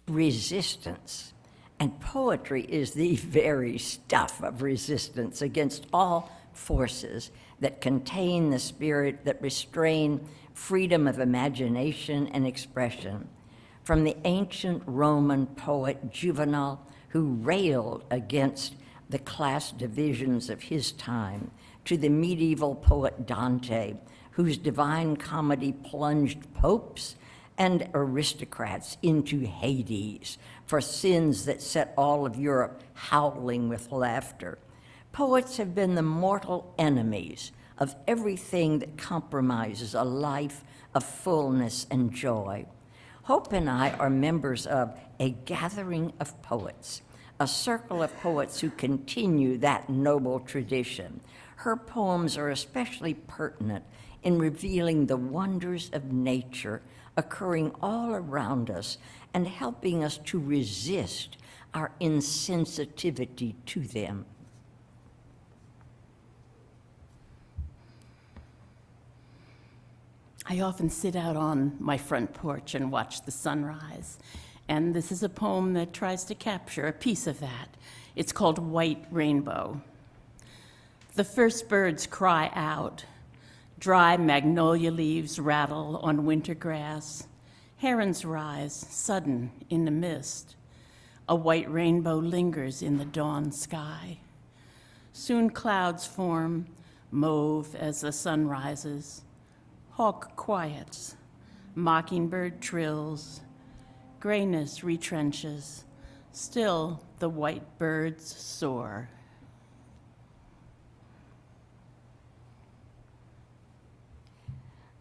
resistance. And poetry is the very stuff of resistance against all forces that contain the spirit, that restrain freedom of imagination and expression. From the ancient Roman poet Juvenal, who railed against the class divisions of his time, to the medieval poet Dante, whose Divine Comedy plunged popes and aristocrats into Hades for sins that set all of Europe howling with laughter. Poets have been the mortal enemies of everything that compromises a life of fullness and joy. Hope and I are members of a gathering of poets, a circle of poets who continue that noble tradition. Her poems are especially pertinent in revealing the wonders of nature occurring all around us and helping us to resist our insensitivity to them. I often sit out on my front porch and watch the sunrise, and this is a poem that tries to capture a piece of that. It's called White Rainbow. The first birds cry out. Dry magnolia leaves rattle on winter grass. Herons rise, sudden in the mist. A white rainbow lingers in the dawn sky. Soon clouds form, mauve as the sun rises. Hawk quiets, mockingbird trills. Grayness retrenches, still the white birds soar.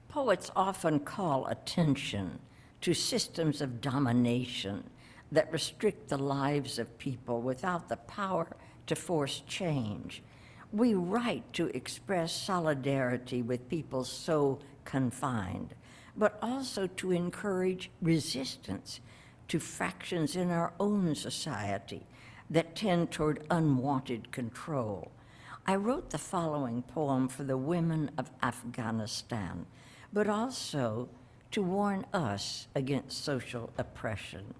Poets often call attention to systems of domination that restrict the lives of people without the power to force change. We write to express solidarity with people so confined, but also to encourage resistance to factions in our own society that tend toward unwanted control. I wrote the following poem for the women of Afghanistan, but also to warn us against social oppression.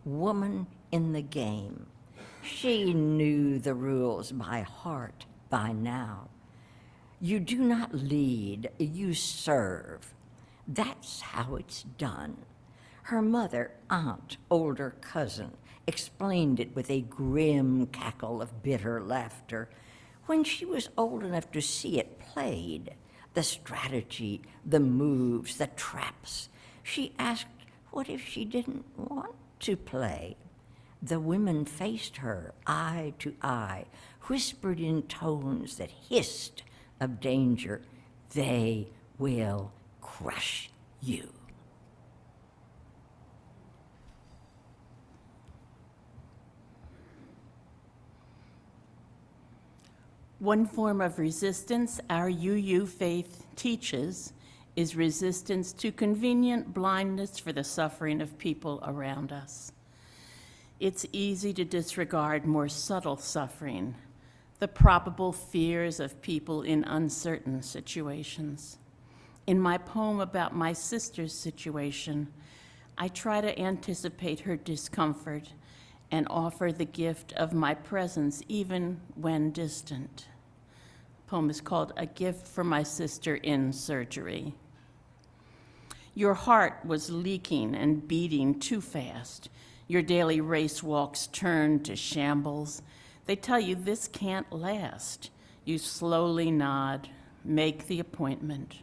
Woman in the game. She knew the rules by heart by now. You do not lead, you serve. That's how it's done. Her mother, aunt, older cousin explained it with a grim cackle of bitter laughter. When she was old enough to see it played, the strategy, the moves, the traps, she asked, what if she didn't want to play? The women faced her, eye to eye, whispered in tones that hissed of danger, they will crush you. One form of resistance our UU faith teaches is resistance to convenient blindness for the suffering of people around us. It's easy to disregard more subtle suffering, the probable fears of people in uncertain situations. In my poem about my sister's situation, I try to anticipate her discomfort and offer the gift of my presence even when distant. The poem is called A Gift for My Sister in Surgery. Your heart was leaking and beating too fast. Your daily race walks turned to shambles. They tell you this can't last. You slowly nod, make the appointment.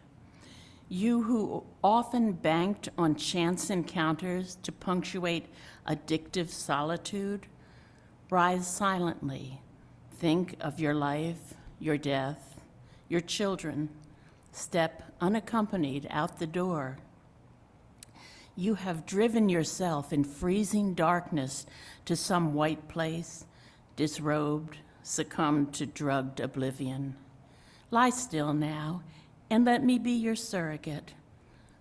You who often banked on chance encounters to punctuate addictive solitude, rise silently. Think of your life, your death, your children. Step unaccompanied out the door. You have driven yourself in freezing darkness to some white place, disrobed, succumbed to drugged oblivion. Lie still now, and let me be your surrogate.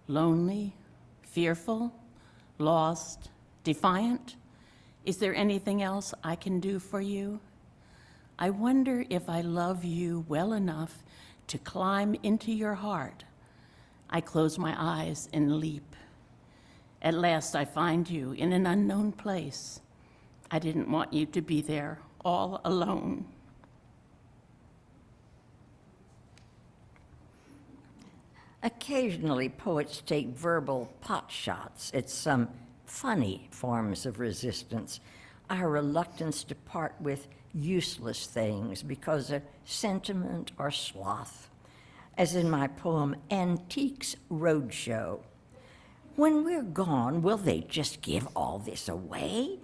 Lonely, fearful, lost, defiant? Is there anything else I can do for you? I wonder if I love you well enough to climb into your heart. I close my eyes and leap. At last I find you in an unknown place. I didn't want you to be there all alone. Occasionally, poets take verbal pot shots at some funny forms of resistance, our reluctance to part with useless things because of sentiment or sloth, as in my poem, Antiques Roadshow. When we're gone, will they just give all this away?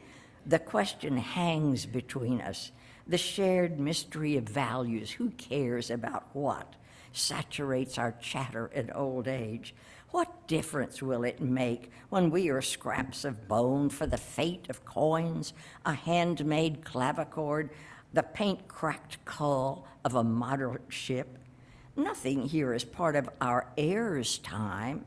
The question hangs between us, the shared mystery of values, who cares about what, saturates our chatter in old age. What difference will it make when we are scraps of bone for the fate of coins, a handmade clavichord, the paint-cracked hull of a modern ship? Nothing here is part of our heirs' time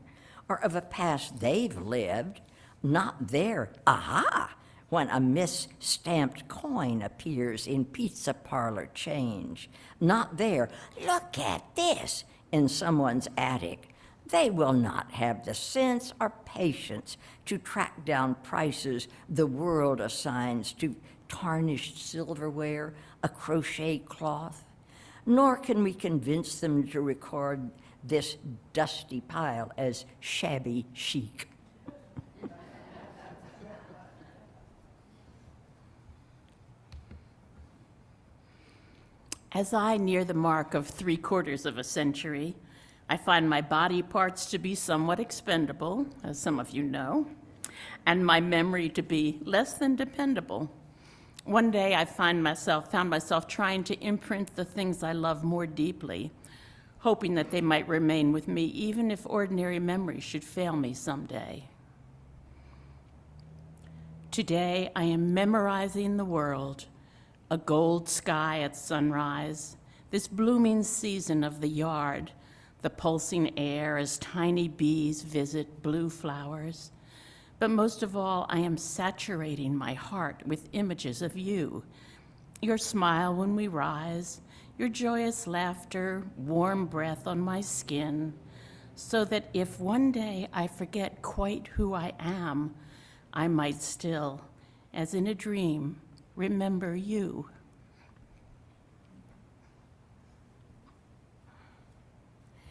or of a past they've lived, not their aha when a misstamped coin appears in pizza parlor change, not their look at this in someone's attic. They will not have the sense or patience to track down prices the world assigns to tarnished silverware, a crochet cloth, nor can we convince them to record this dusty pile as shabby chic. As I near the mark of 3/4 of a century, I find my body parts to be somewhat expendable, as some of you know, and my memory to be less than dependable. One day I found myself trying to imprint the things I love more deeply, hoping that they might remain with me even if ordinary memory should fail me someday. Today I am memorizing the world, a gold sky at sunrise, this blooming season of the yard, the pulsing air as tiny bees visit blue flowers. But most of all, I am saturating my heart with images of you, your smile when we rise, your joyous laughter, warm breath on my skin, so that if one day I forget quite who I am, I might still, as in a dream, remember you.